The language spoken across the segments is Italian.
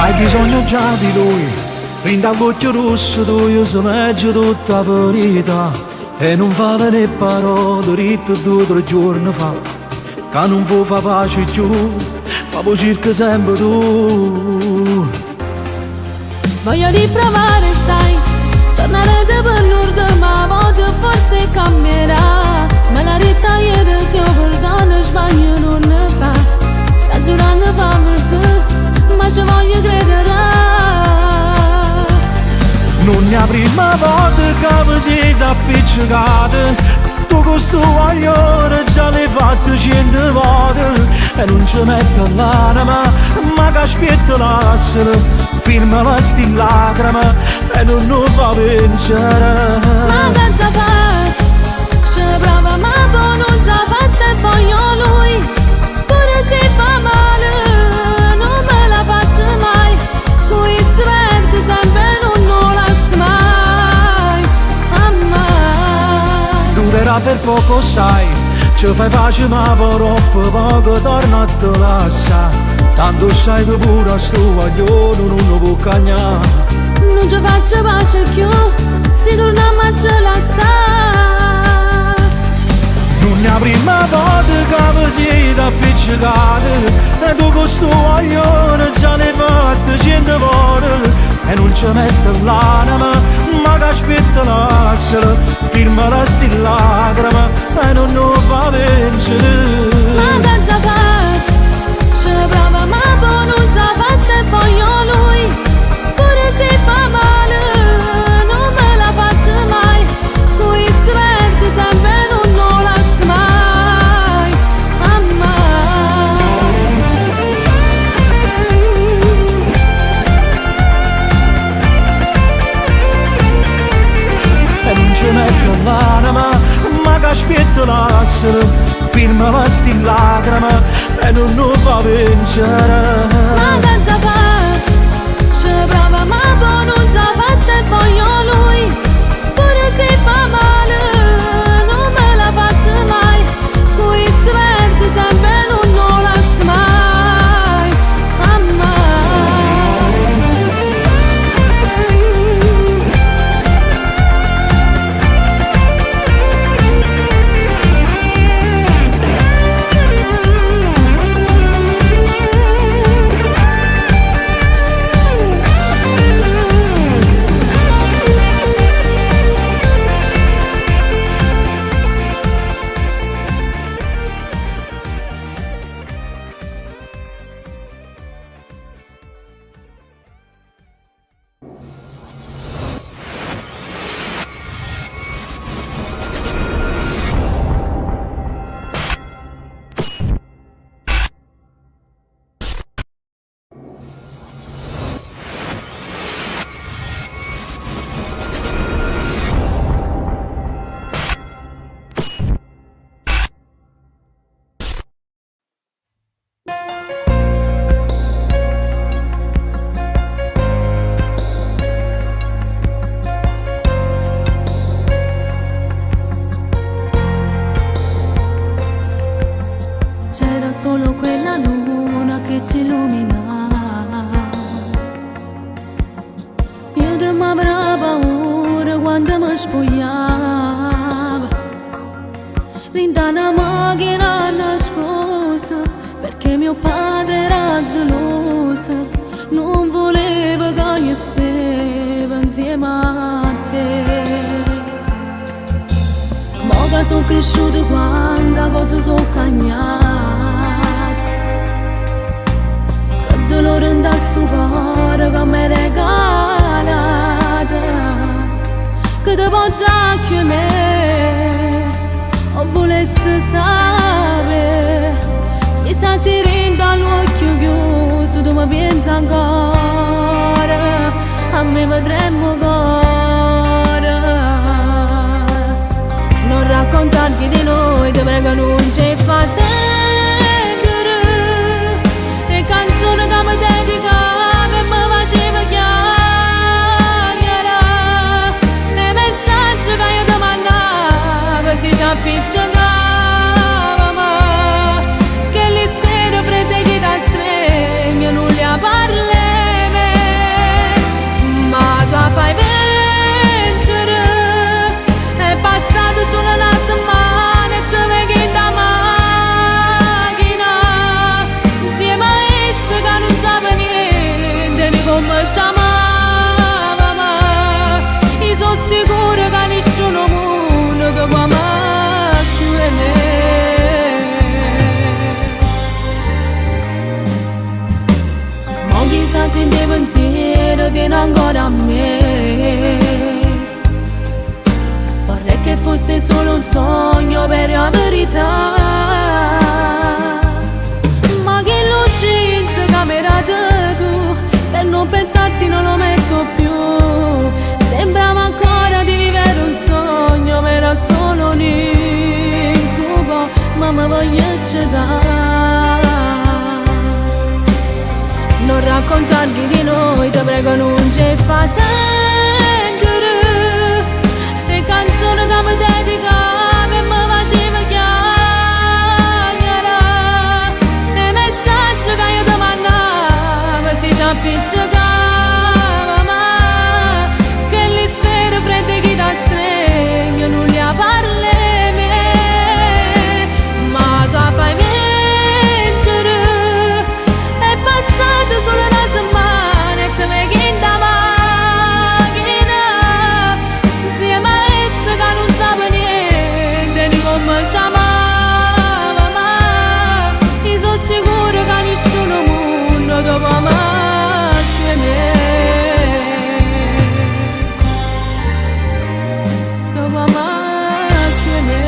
Hai bisogno già di lui, rinda l'occhio rosso tu, se legge tutta la verità. E non fa né parole, ritto 2 o 3 giorni fa, che non può fa pace più, ma poi cerca sempre tu. Voglio riprovare, sai, tornare da per nord, ma a volte forse cambierà. Ma la realtà ieri se io perdono, sbaglio non ne fa. Sta giurando fa per te, ma ci voglio credere. Non è la prima volta che vi siete appiccicati, tu con sto guaglione già l'hai fatto 100 volte. E non ci metto l'anima, ma che aspetta l'assere, firma la sti lacrime e non fa vincere. Ma che fa? Ci prova ma poi non ce la faccio e voglio lui. Pure se fa male, non me l'ha fatto mai. Lui si perde sempre, non lascia mai. Mai. Durerà per poco sai, ci fai pace ma troppo poco torna a te lascia. Tanto sai che pure a sto guaglione non può cagnare. Non ci faccio pace più, si torniamo a ce la sa. Non è la prima volta che vi siete appiccicati, e tu con sto guaglione già l'hai fatto 100 volte. E non ci metto l'anima, ma che aspetta l'assere, firma la sti lacrime e non fa vincere. Ma che fa? Ci prova ma poi non ce la faccio e voglio lui. Pure se fa male, non me l'ha fatto mai. Lui si perde sempre, non lascia mai. Mai. E non ci metto l'anima, ma che aspetta l'assere, firma la sti lacrime e non fa vincere. Ma che fa? Ci prova ma poi non ce la faccio e voglio lui. Pure se fa male, non me l'ha fatto mai. Lui si perde sempre, non lascia mai. Mai. C'era solo quella luna che ci illuminava. Io tremavo la paura quando mi spogliava. Rinda una macchina nascosta, perché mio padre era geloso. Non voleva che io stessi insieme a te. Mo che sono cresciuto, quanta cosa sono cagnata. Che dolore in sto cuore che mi regalata. Che ti porta a me, o volessi sapere. Chissà si rende all'occhio chiuso, tu mi pensi ancora. ne vedremo ancora. Non raccontarti di noi, ti prego non ci fa sentire le canzoni che mi dedicava e mi faceva chiamare, le messaggi che io ti mandavo si ci appiccicava, che le sere fredde che da stregno non li parli, ma tu fai vincere. È passato solo una settimana e te vedi in da macchina insieme a esso che non sapeva niente di come chiamava, ma io sono sicura che nessuno mondo che può amare più di me. Ma chissà se il pensiero tiene ancora a me. Vorrei che fosse solo un sogno per la verità, ma che l'urgenza camerata tu, per non pensarti non lo metto più. Sembrava ancora di vivere un sogno, ma era solo un incubo, ma mi voglio scegliere. Non raccontarti di noi, ti prego non ci fa sentire le canzoni che mi dedicava e mi faceva chiamare, le messaggi che io ti mandavo si ci appiccicava, ma che le sere fredde che da stregno non li parli, ma tu fai vincere. È passata solo una settimana e te vedi in da macchina insieme a esso che non sapeva niente di come chiamava, ma io sono sicura che nessuno mondo dopo amare più di me, dopo amare più di me.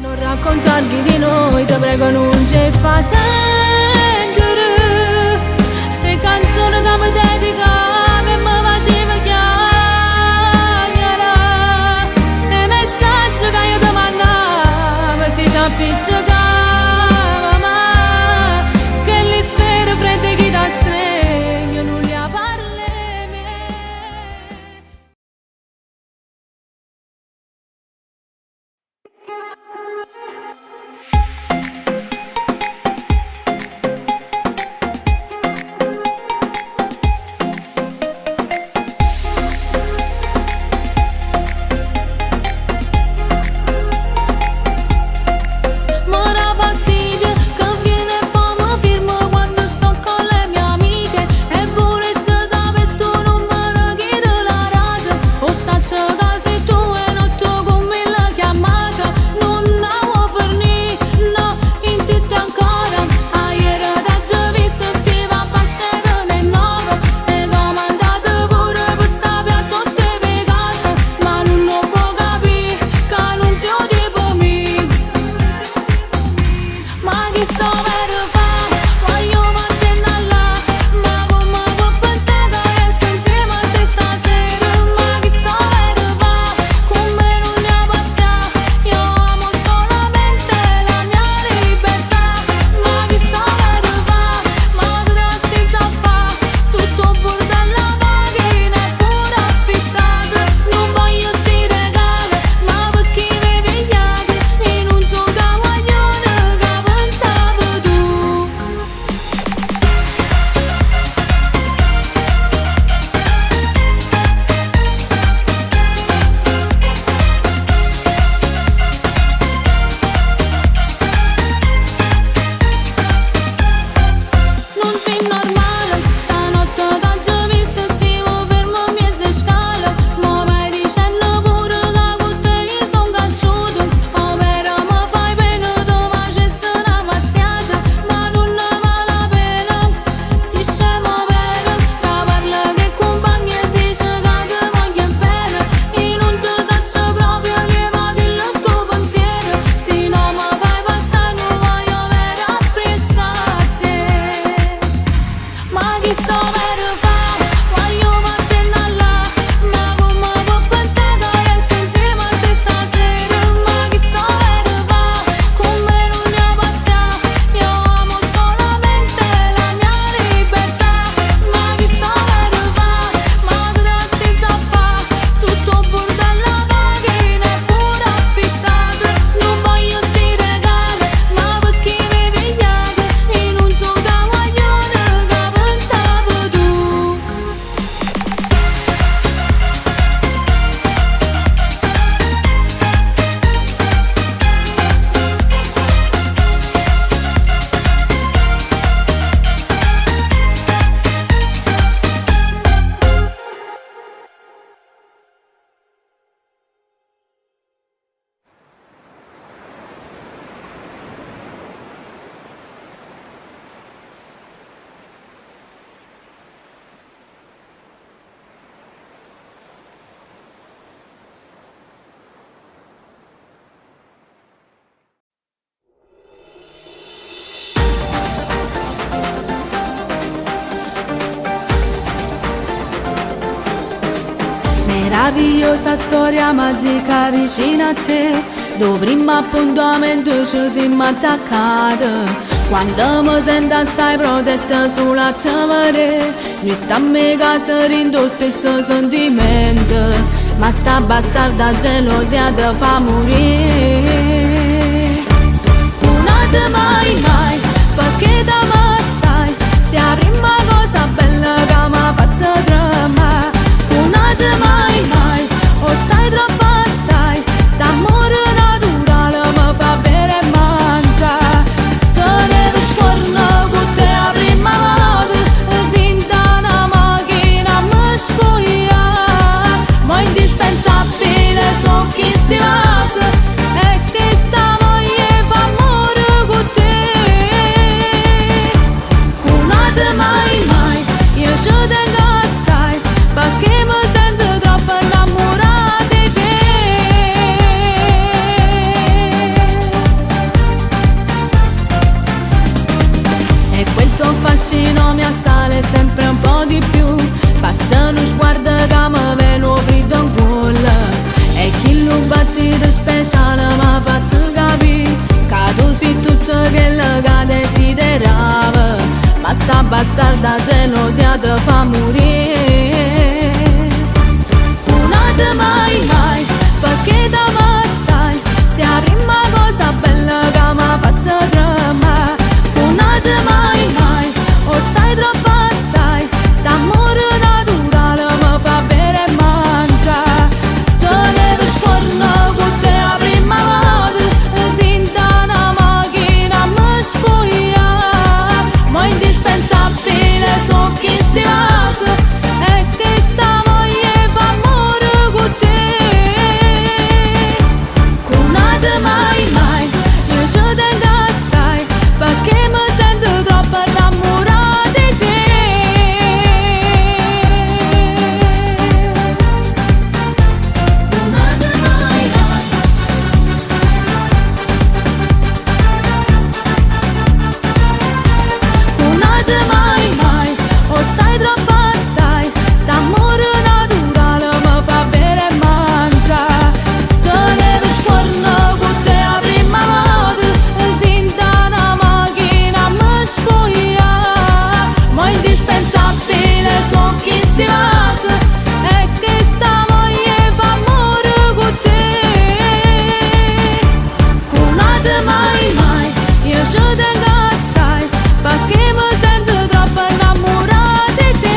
Non raccontarti di noi, ti prego non ci fa sentire le canzoni che mi dedicava e mi faceva chiamare, le messaggi che io ti mandavo si ci appiccicava, ma che le sere fredde che da stregno non li parli. Ma meravigliosa storia magica vicino a te, dove prima appuntamento ci siamo attaccati. Quando mi sento assai protetta sulla tavere, mi sta mega serendo lo stesso sentimento, ma sta bastarda gelosia ti fa morire. Non te mai mai, perché da me sai, sia la prima cosa bella che mi ha fatto tremare. Non te mai mai, o sai troppo assai, sta amore naturale mi fa bere e mangiare. Tenevo scorno con te la prima volta, dinta una macchina mi spogliare, ma indispensabile sono chi stivase, e che sta moglie fa amore con te. Non te mai mai, io ci tengo assai, perché mi sento troppo innamorata di te. E quel tuo fascino mi assale sempre un po' di più, basta uno sguardo che mi viene freddo in cuore, e chi lo battito speciale mi ha fatto capire che tu sei tutto quello che desideravo, ma sta bastarda gelosia ti fa morire. Non te mai mai, perché da me sai, sia la prima cosa bella che mi ha fatto tremare. Non te mai mai, o sai troppo assai, sta amore naturale mi fa bere e mangiare. Tenevo scorno con te la prima volta, dinta una macchina mi spogliare, ma indispensabile sono chi stivase, e che sta moglie fa amore con te. Non te mai mai, io ci tengo assai, perché mi sento troppo innamorata di te. Non te mai mai, non te mai mai, o sai troppo assai, sta amore naturale mi fa bere e mangiare. Tenevo scorno con te la prima volta, dinta una macchina mi spogliare, ma indispensabile sono chi stivase, e che sta moglie fa amore con te. Non te mai mai, io ci tengo assai, perché mi sento troppo innamorata di te.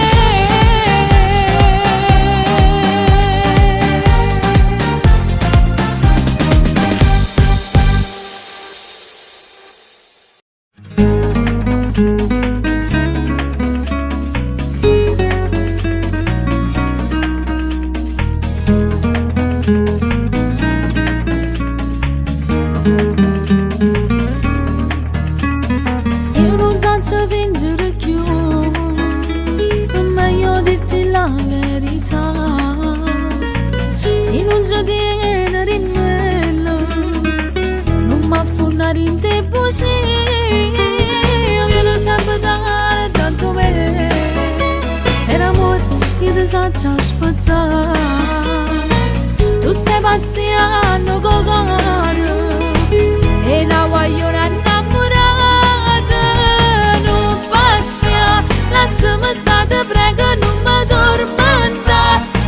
Io non so fingere più, è meglio dirti la verità. Se non ci tiene rimmello, non mi affondare in te voce. Io lo sapevo dare tanto bene, per amore io ti saccio aspettare. Tu stai pazziando con caro, e la voglio innamorata. Non faccia, lasciami stare, prego, non mi tormenta,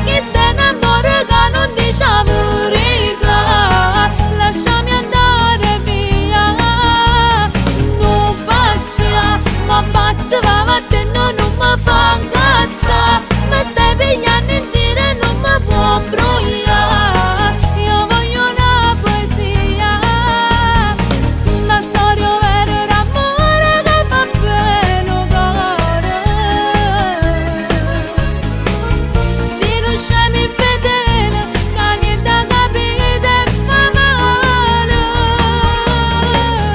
che se innamora che non dice la verità. Lasciami andare via, non faccia, ma basta, va a te, non mi fa incazzare. Mi stai pigliando in giro e non mi può brogliare. Io voglio una poesia, la storia vera d'amore che fa bene al cuore. Se non scemi fedele, che niente capite e fa male.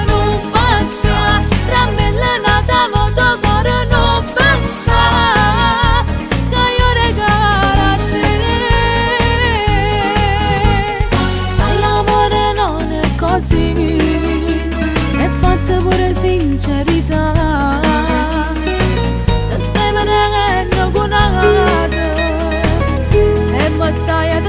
Non faccia, rammella nata moto cuore, non pensa che io regalo a te. Sai, l'amore non è così, è fatto pure sincerità. Ti stai venendo con una gata, e mi stai a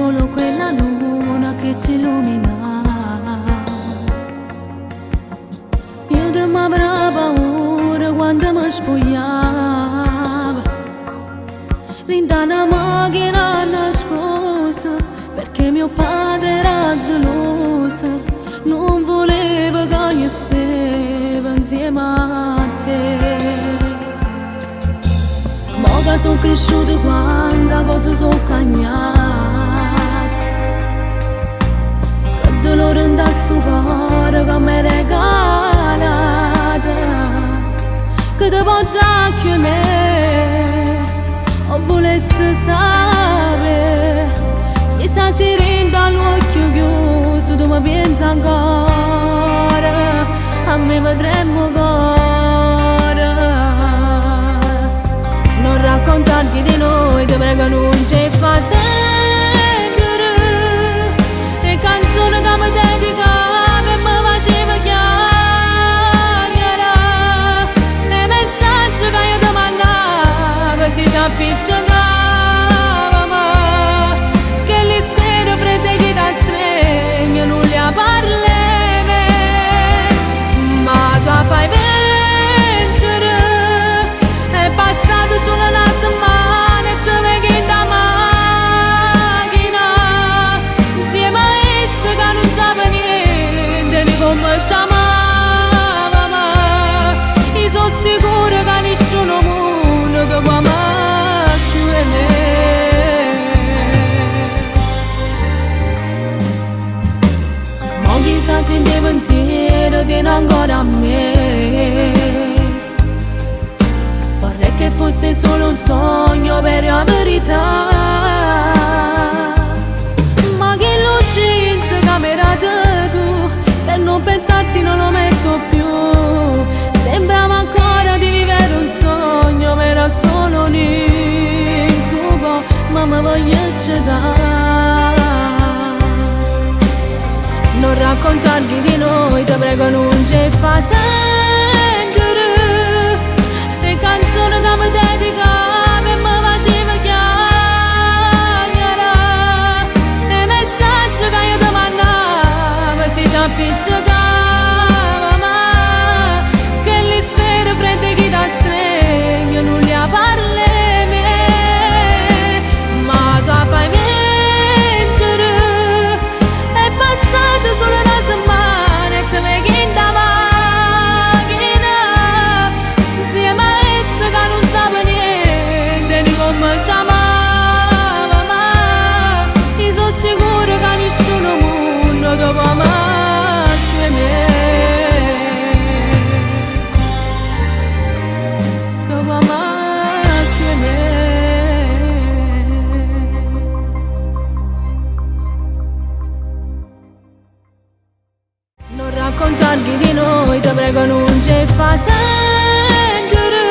solo quella luna che ci illumina. Io tremavo la paura quando mi spogliavo, dentro una macchina nascosta, perché mio padre era geloso, non voleva che io stessi insieme a te. Mo che sono cresciuto, quanta cosa sono cagnata, che dolore in sto cuore che mi regalata, che ti porta a me, o volessi sapere, chissà se renda l'occhio chiuso, tu mi pensi ancora, a me vedremmo ancora. Non raccontarti di noi, ti prego non ci fa sentire le canzoni che mi dedicavi e mi faceva chiamare, le messaggi che io ti mandavo si ci appiccicava, che le sere fredde che ti stregno non li parli, ma tu fai vincere. È passato solo una settimana e te vedi in da macchina, insieme a essa che non sapeva niente di come chiamava, ma io sono sicura che nessuno mondo che può amare più di me. Ma chissà se il pensiero tiene ancora a me, vorrei che fosse solo un sogno per la verità, ma che luci in camerata tu, per non pensarti non lo metto più, sembrava ancora di vivere un sogno, ma era solo un incubo, ma mi voglio scegliere. Non raccontarti di noi, ti prego non ci fa sentire le canzoni che mi dedicavi e mi faceva chiamare, le messaggi che io ti mandavo si ci appiccicava, ma che le sere fredde che ti stregno non li parli, ma tu fai vincere. È passata solo una settimana e te vedi in da macchina, insieme a essa che non sapeva niente di come chiamava, ma io sono sicura che nessuno mondo che può amare più di me, che può amare più di me. Non raccontarti di noi, ti prego non ci fa sentire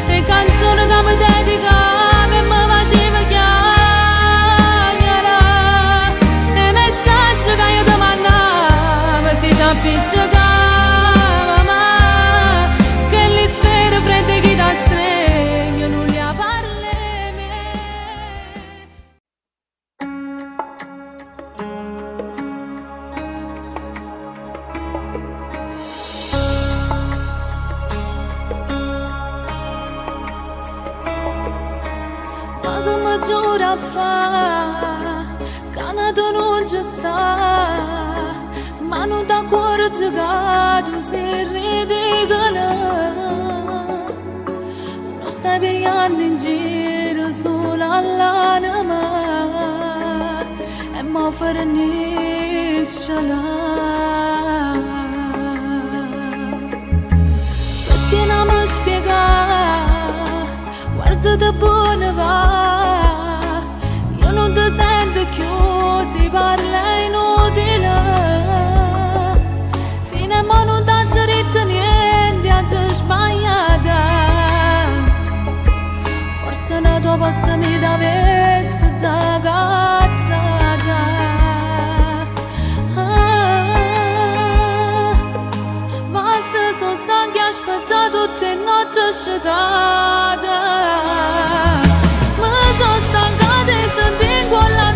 le canzoni che mi dedicavi e mi faceva chiamare, le messaggi che io ti mandavo si ci appiccicava, ma che le sere fredde che ti stregno non li parli. Ma che mi giura fa che nato non ci sta, ma non da cuore giocato si ridicolo, non stai pigliando in giro solo all'anima e mo fornisce là, perché non mi spiega, guardate buone va, io non ti sento più, si parla inutile, fino a mo non ti ho detto niente, oggi sbagliata, forse la tua posta mi avesse già cacciata, basta, sono stanchi a aspettare tutte notti scetate, ma sono stanca di sentire quella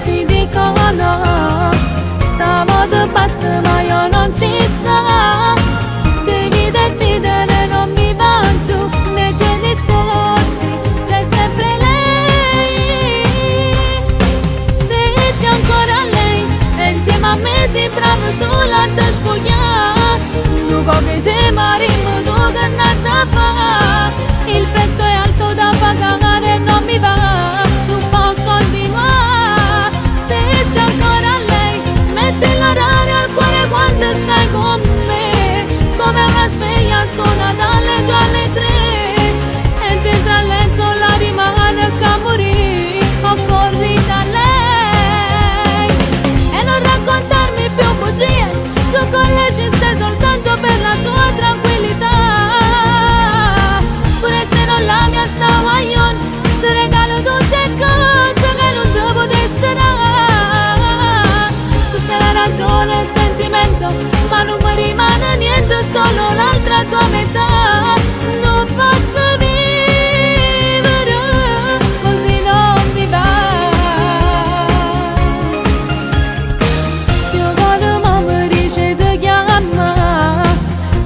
ti dicono stavo de basta ma io non ci sto. Devi decidere, non mi vanto nei tuoi discorsi, c'è sempre lei. Se c'è ancora lei e insieme a me si trova sola te spoglia. Non voglio te marimo, non che fa. Il prezzo è alto da pagare, non mi va, non può continuare. Se c'è ancora lei, metti l'orario al cuore quando stai con me. Come una sveglia suona dalle 2 alle 3 e dentro al letto la rimane a morire. O corri da lei e non raccontarmi più bugie. Tu con lei ci stai soltanto per la tua tranquillità. Pure se non la mia sta guaglion, ti regalo tutte cose che non devo essere. Tu sei la ragione e il sentimento, ma non mi rimane niente, solo l'altra tua metà. Non posso vivere, così non mi va. Io quando mi dice ti chiama,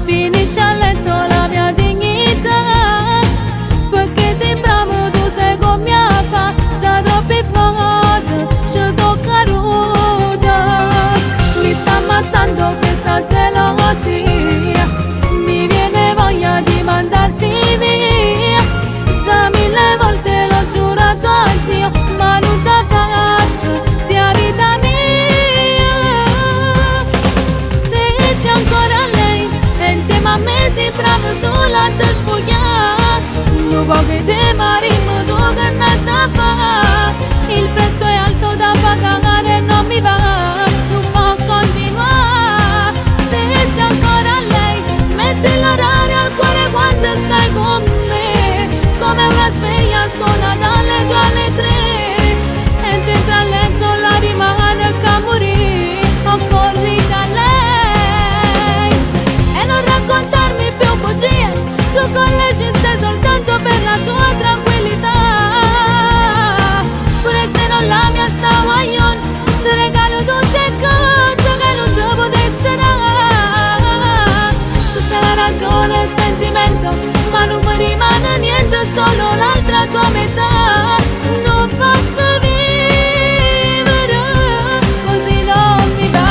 finisce a letto la mia dignità. Perché sembrava tu sei come mia fa, già troppi volte ci sono caduta. Mi sta ammazzando questa gelosia, mi viene voglia di mandarti via. Già 1000 volte l'ho giurato a Dio, ma non ce la faccio, sia vita mia. Se c'è ancora lei e insieme a me si trova sola te spoglia. Non voglio te marimo, tu che fa. Il prezzo è alto da pagare, non mi va, non può continuare. Se c'è ancora lei, metti l'orario al cuore quando stai con me. Come una sveglia suona dalle 2 alle 3 e dentro al letto la rimane a morire. O corri da lei e non raccontarmi più bugie. Tu con lei ci stai soltanto per la tua tranquillità. Pure se non la mia sta guaglion, ti regalo tutte cose che non devo essere. Tu sei la ragione e il sentimento, ma non mi rimane niente, solo l'altra tua metà. Non posso vivere, così non mi va.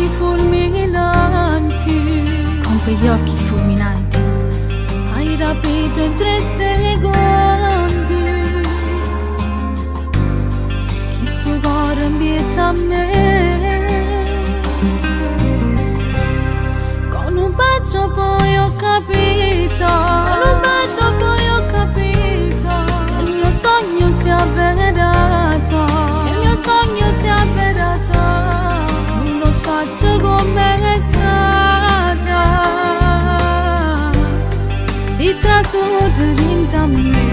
occhi fulminanti, con quegli occhi fulminanti, hai rapito in 3 secondi. Chi sto cuore invietta a me, con un bacio poi ho capito, con un bacio poi ho capito che il mio sogno si è avverato, che il mio sogno si è avverato. Non lo so com'è stata, si trasudă dintre me.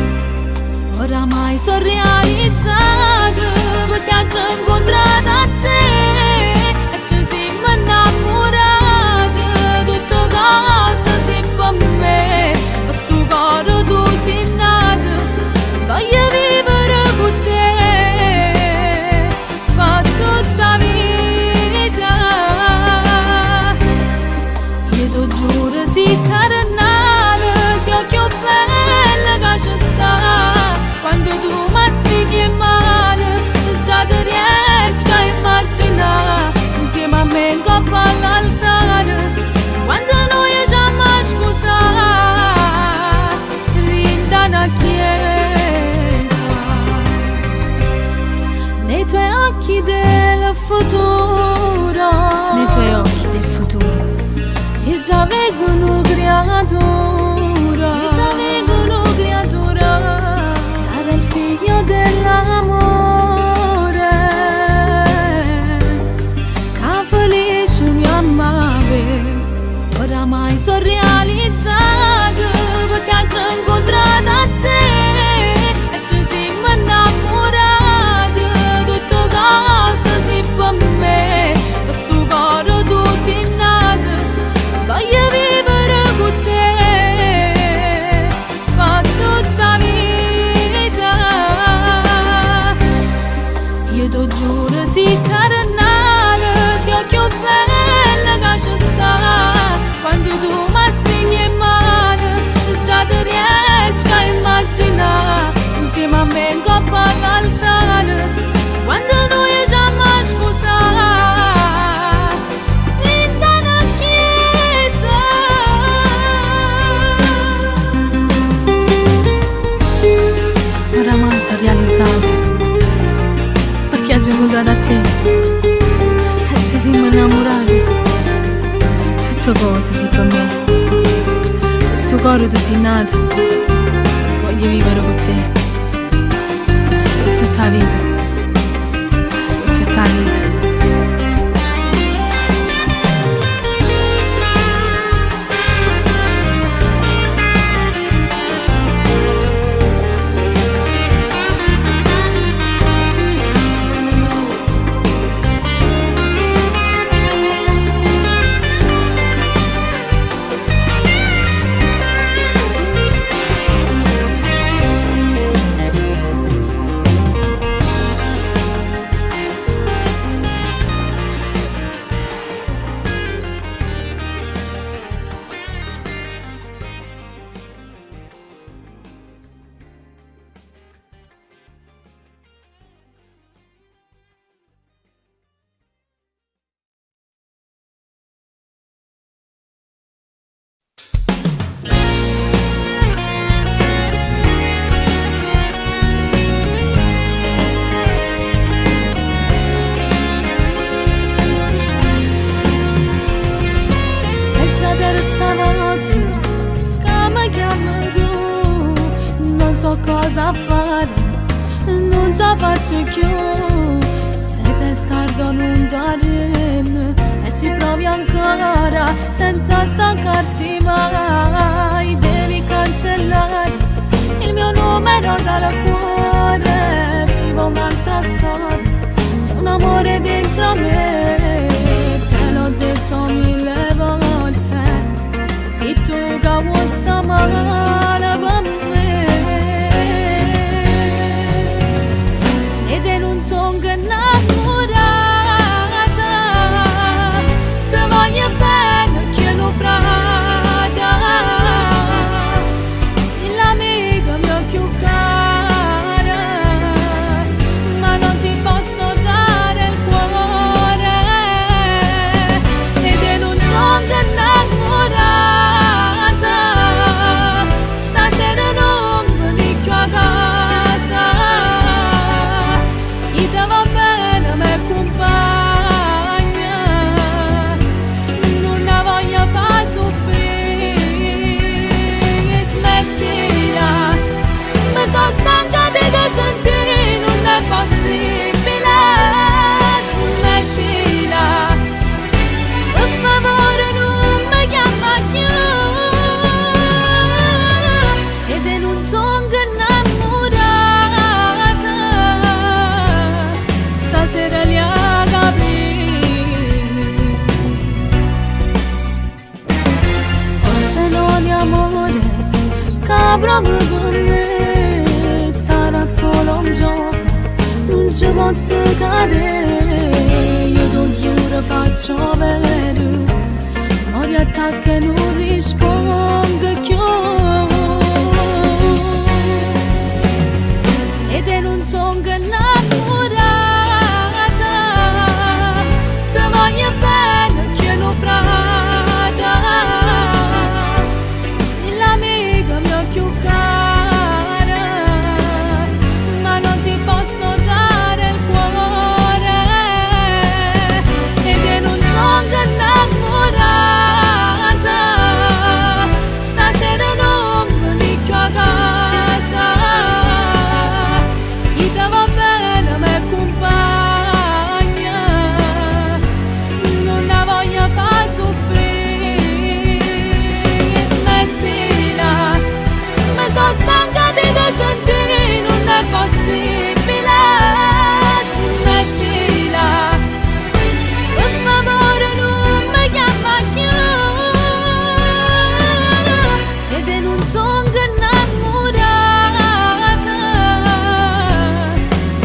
Oramai sono realizzato perché ci ho incontrato a te e ci siamo innamorati. Tutte cose si per me, questo cuore tu sei nato. Voglio vivere con te per tutta la vita. Io ti giuro sei carnale, sei occhio bella che ci sta. Quando tu mi stighi male, già ti riesco a immaginare insieme a me in coppa all'altare. Quando noi ci siamo sposati, rinda una chiesa, nei tuoi occhi del futuro, nei tuoi occhi del futuro, io già vedo una creatura, io già vedo una creatura. Sarà il figlio dell'amore che felice mi amava. Oramai sono realizzato perché ci ho incontrato a te e ci siamo innamorati. Tutte cose si per me, questo cuore tu sei nato. Voglio vivere con te per tutta la vita. Io ti giuro sei carnale, sei occhio bella che ci sta. Quando tu mi stighi male, già ti riesco a immaginare insieme a me in coppa all'altare. Quando noi ci siamo sposati, rinda una chiesa. oramai sono realizzato perché oggi ho incontrato a te e ci siamo innamorati. Tutte cose si per me, questo cuore tu sei nato. Voglio vivere con te per tutta la vita, per tutta la vita. Cosa fare, non ce la faccio più. Se testardo non daremo e ci provi ancora senza stancarti mai. Devi cancellare il mio numero dal cuore, vivo un'altra storia, c'è un amore dentro me. Te l'ho detto 1000 volte, se tu che vuoi sta male per me. Ed non sono innamorata, ti voglio bene che non frata. Sei l'amica mia più cara, ma non ti posso dare il cuore. posso cadere, io non giuro faccio vedere, ma di attacco non rispondo più. Ed è non sono innamorata, ti voglio bene che non frata, sei l'amica mia più cara, ma non ti posso dare il cuore. Ed è non sono innamorata, stasera non mi dico a casa, chi ti va bene mi accompagna, non la voglio far soffrire. Smettila, mi sono stanca di te sentire, non è possibile. Smettila, per favore non mi chiama più. Ed è non sono innamorata,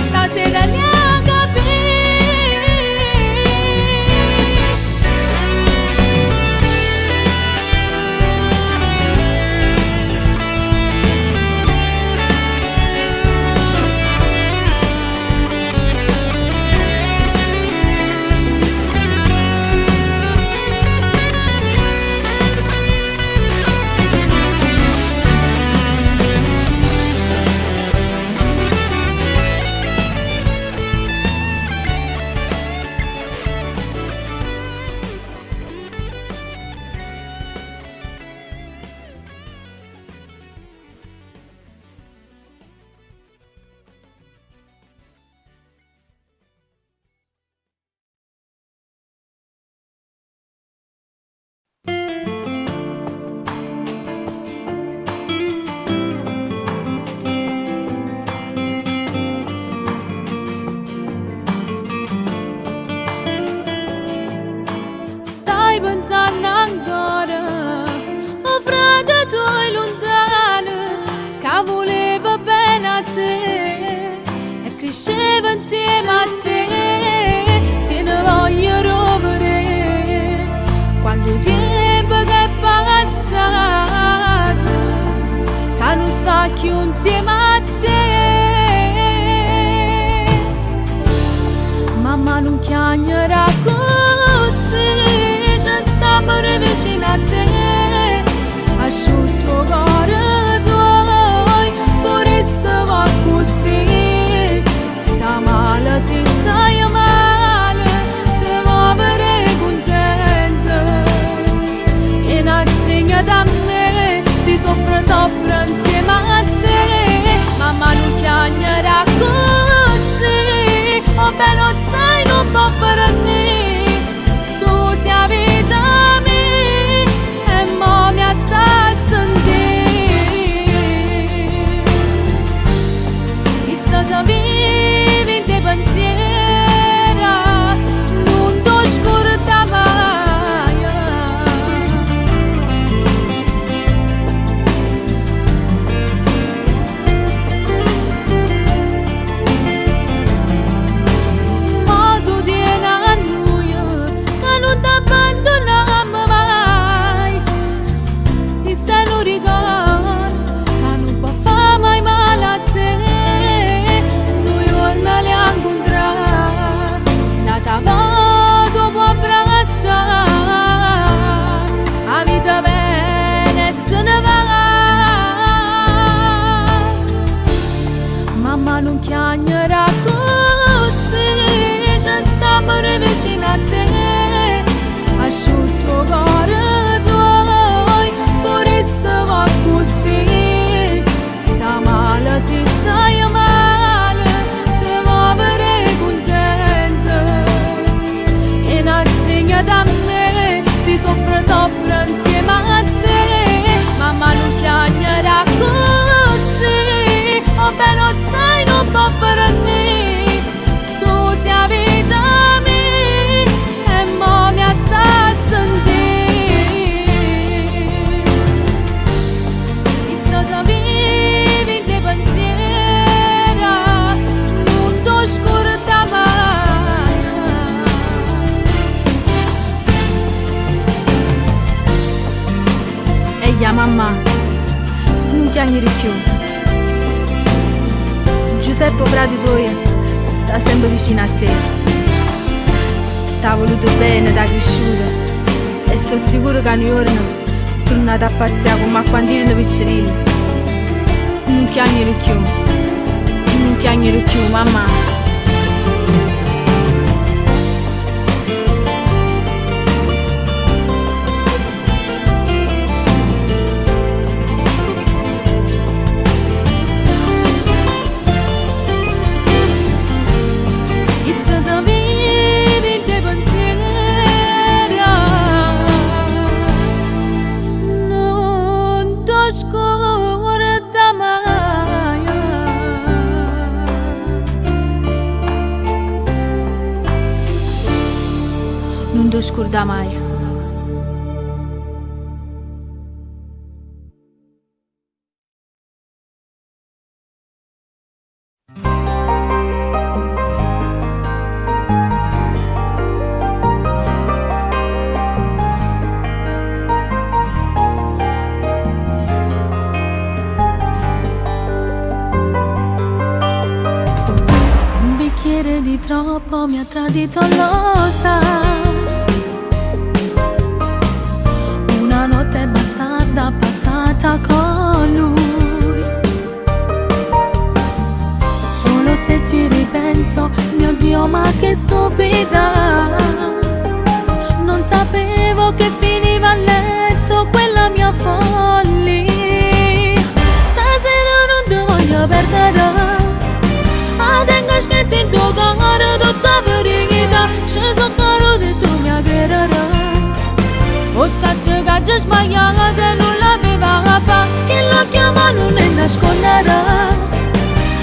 stasera ne ho stai pensando ancora, oh frate tuoi lontano, che voleva bene a te e cresceva insieme a te, te ne voglio rovere quando il tempo che è passato, che non sta più insieme a te. Mamma non chiagnerà così, ci stiamo vicino a te, asciutto cuore tuoi, pure se va così, sta male si sta chiamare più. Giuseppe Prati Toia sta sempre vicino a te. T'ha voluto bene, t'ha cresciuto e sono sicuro che un giorno tornate a pazziare come a quando erano piccolini. Non chiamare più, mamma. Non ti scorda mai. Un bicchiere di troppo mi ha tradito, lo sai. Una notte bastarda passata con lui. Solo se ci ripenso, mio Dio, ma che stupida. Non sapevo che finiva a letto quella mia follia. Stasera non ti voglio perdere. Adesso che ti tocca tutta verità, sceso caro di tu mi aggrederai. O sace che già sbagliato e non l'aveva fatto, che lo chiama non è nasconderà.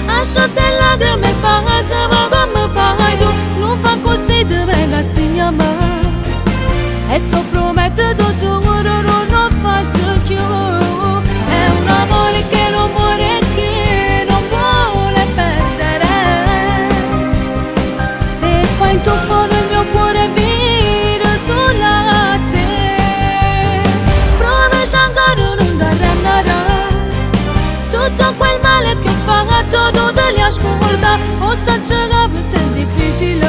Asciutte lacrime e passa, ma come fai tu? Non fa così, ti prego, signora. E ti prometto, ti giuro, non lo faccio più. È un amore che non muore, che non vuole perdere. Se fai in tuo cuore il mio cuore vira sulla te. Prometti ancora non ti arrenderà. Tutto quel male che ho fatto tu te li ascolta. O so che per te è difficile,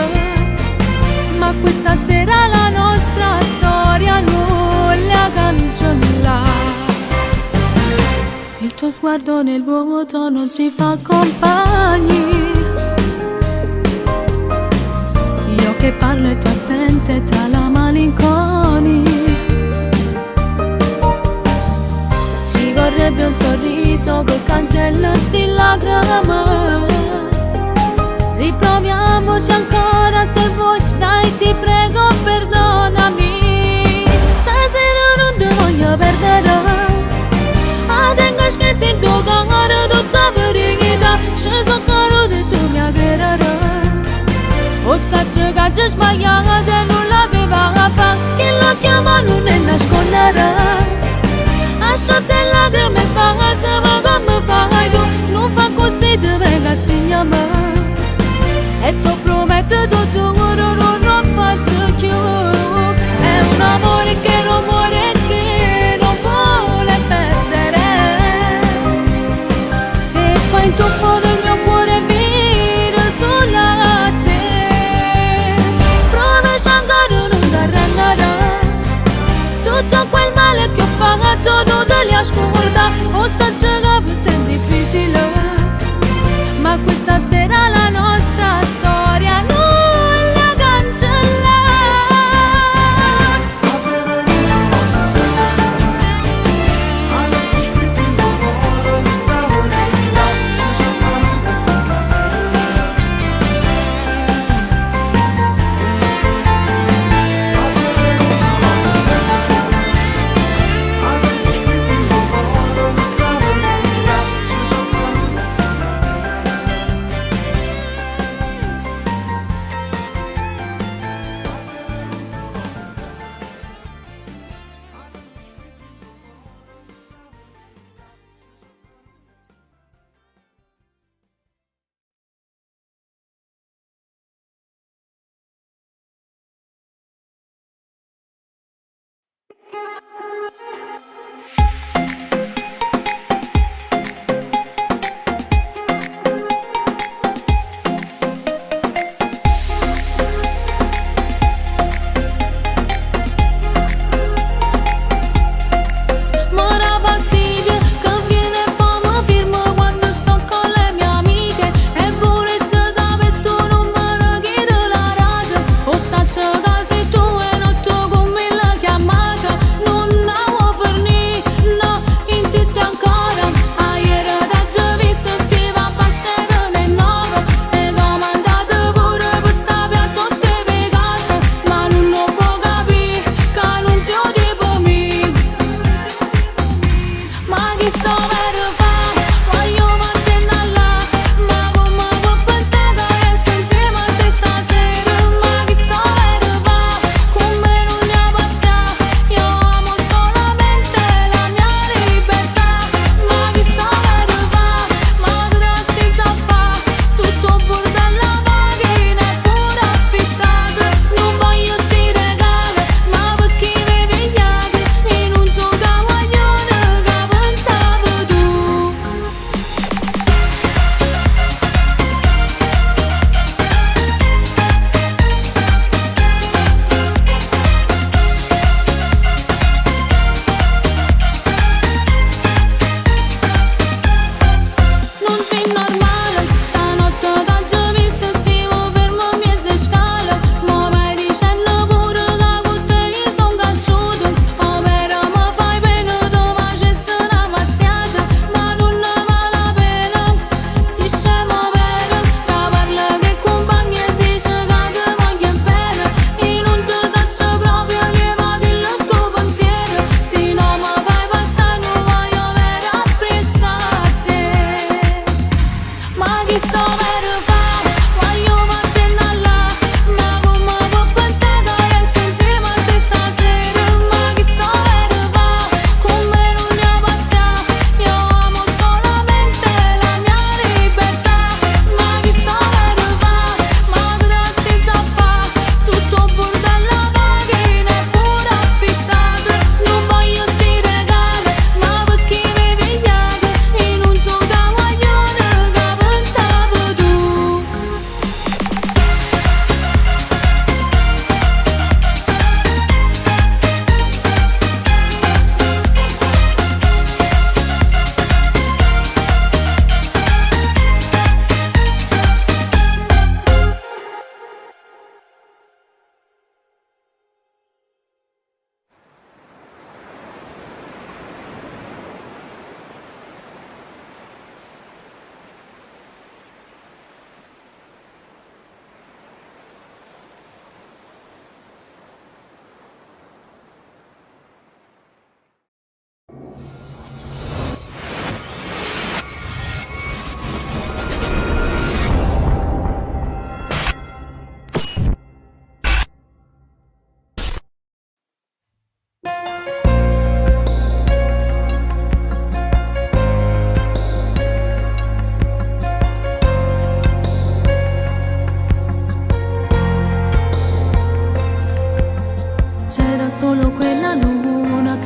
ma questa sera la nostra storia non la cancella. Il tuo sguardo nel vuoto non ci fa compagni. Io che parlo e tu assente tra la malinconia. Ci vorrebbe un sorriso che cancella sti lacrime. Riproviamoci ancora se vuoi, dai ti prego perdonami. Stasera non ti voglio perdere. Adesso che ti tocca tutta verità, sceso caro di tu mi aggrederai. O sace che già sbagliato e non l'aveva fatto, che lo chiama non è nasconderà. Asciutte lacrime e passa, ma come fai tu? Non fa così, ti prego, signora. E ti prometto, ti giuro, non lo faccio più. È un amore che non muore, che non vuole perdere. Se fai in tuo cuore il mio cuore vira sulla te. Prometti ancora non ti arrenderà. Tutto quel male che ho fatto tu te li ascolta. O so che per te è difficile, ma questa sera la nostra storia non la cancella.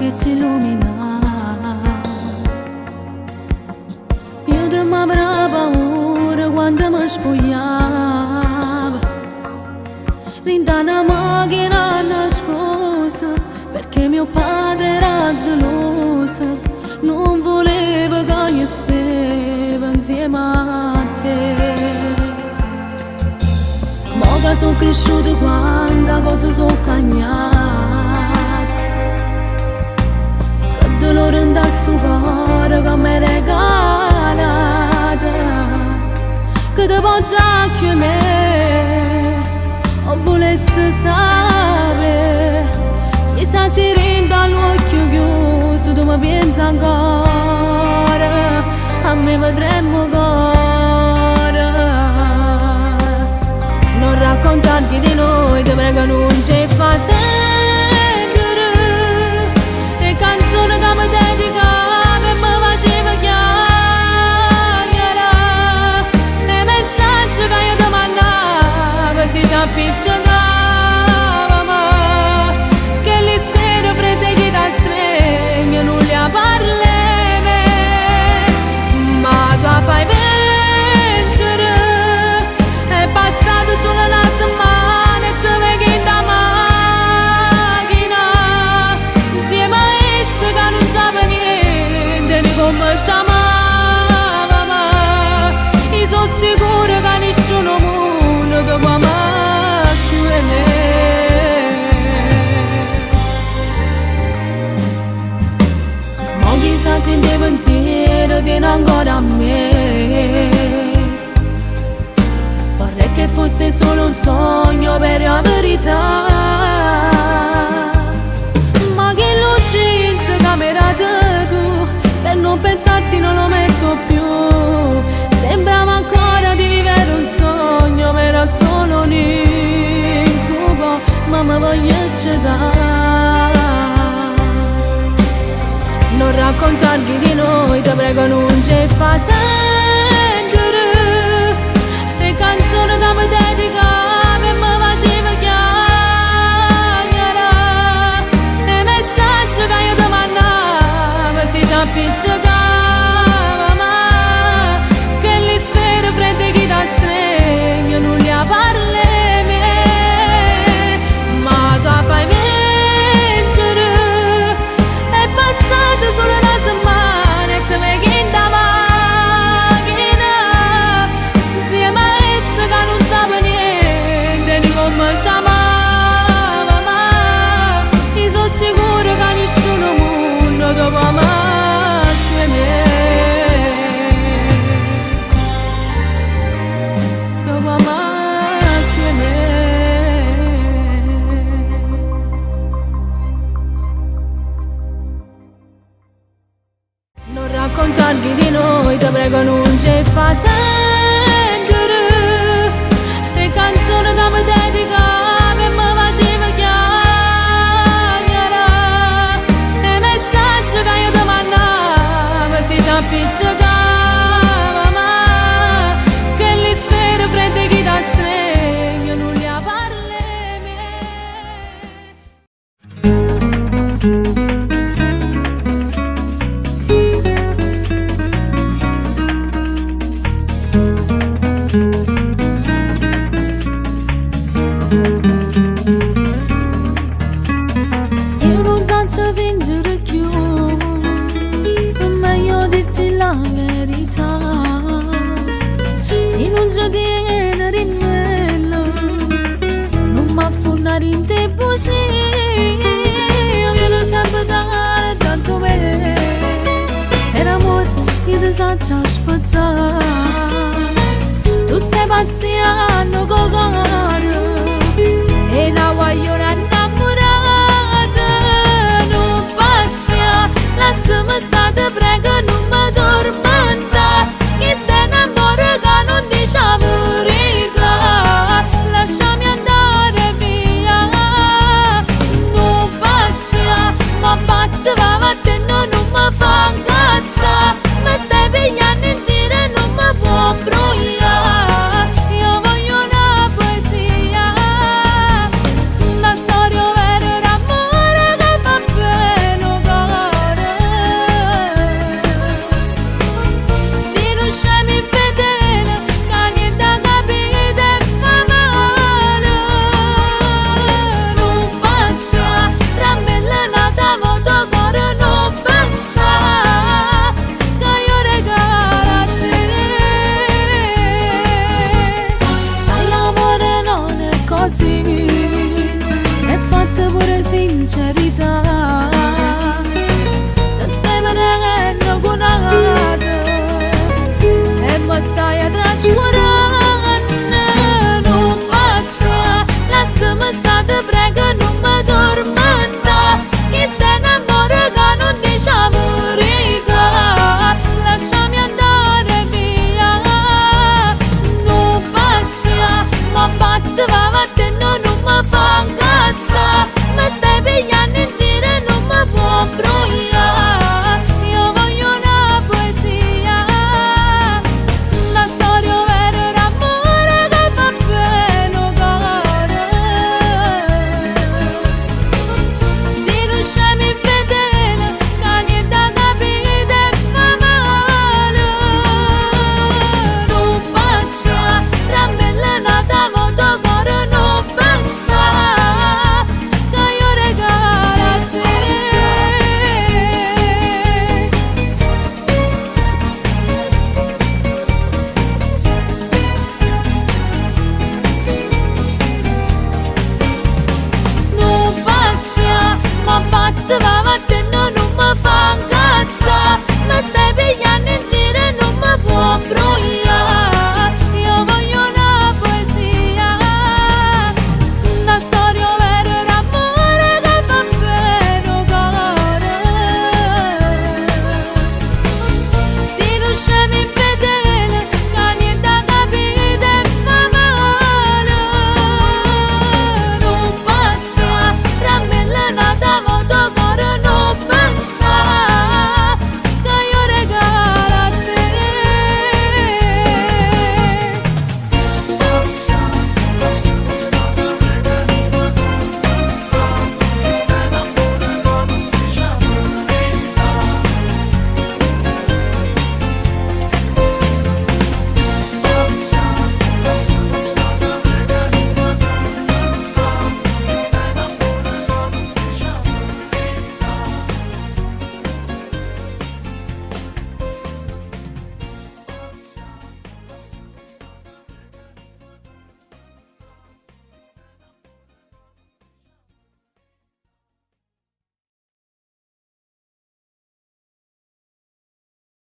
che ci illumina. Io tremavo la paura quando mi spogliavo, rinda una macchina nascosta, perché mio padre era geloso, non voleva che io stessi insieme a te. Mo che sono cresciuto, quanta cosa sono cambiata, che dolore in sto cuore che mi hai regalato, che ti porta a me, o volessi sapere, chissà se renda l'occhio chiuso, tu mi pensi ancora, a me vedremmo ancora. Non raccontarti di noi, ti prego non ci fa sentire, le canzoni che mi dedicavi e mi faceva chiamare, le messaggi che io ti mandavo si ci appiccicavano, che le sere fredde che ti stringo non li parlevi, ma tu fai vincere, è passato solo una settimana e ti vedi in da macchina, insieme a essa che non sape niente di come chiamava. Io sono sicura che nessuno mondo che può amare più di me. Ma chissà se il mio pensiero tiene ancora a me, vorrei che fosse solo un sogno per la verità, ma che l'urgenza che mi hai dato tu, per non pensarti non lo metto più, sembrava ancora di vivere un sogno, ma era solo un incubo, ma mi voglio scegliere. Non raccontarvi di noi, ti prego non ci fa sentire, le canzoni che mi dedicavi e mi faceva chiamare, le messaggi che io ti mandavo si ci appiccicavano, che le sere fredde che ti stringo non li parlevi, ma tu fai vincere, è passato solo una settimana e ti vedi in da macchina, insieme a essa che non sape niente di come chiamava, ma io sono sicura che nessuno mondo dopo amare più di me, dopo amare più di me. Non raccontarvi di noi, ti prego non ci fa sentire, le canzoni che mi dedicavi e mi faceva chiamare, le messaggi che io ti mandavo si ci appiccicavano, che le sere fredde che ti stringo non li parlevi. Io non so fingere più, è meglio dirti la verità, se non c'è tiene rimmello, non mi affondare in te così, io lo sapevo tanto bene, era amore, io ti so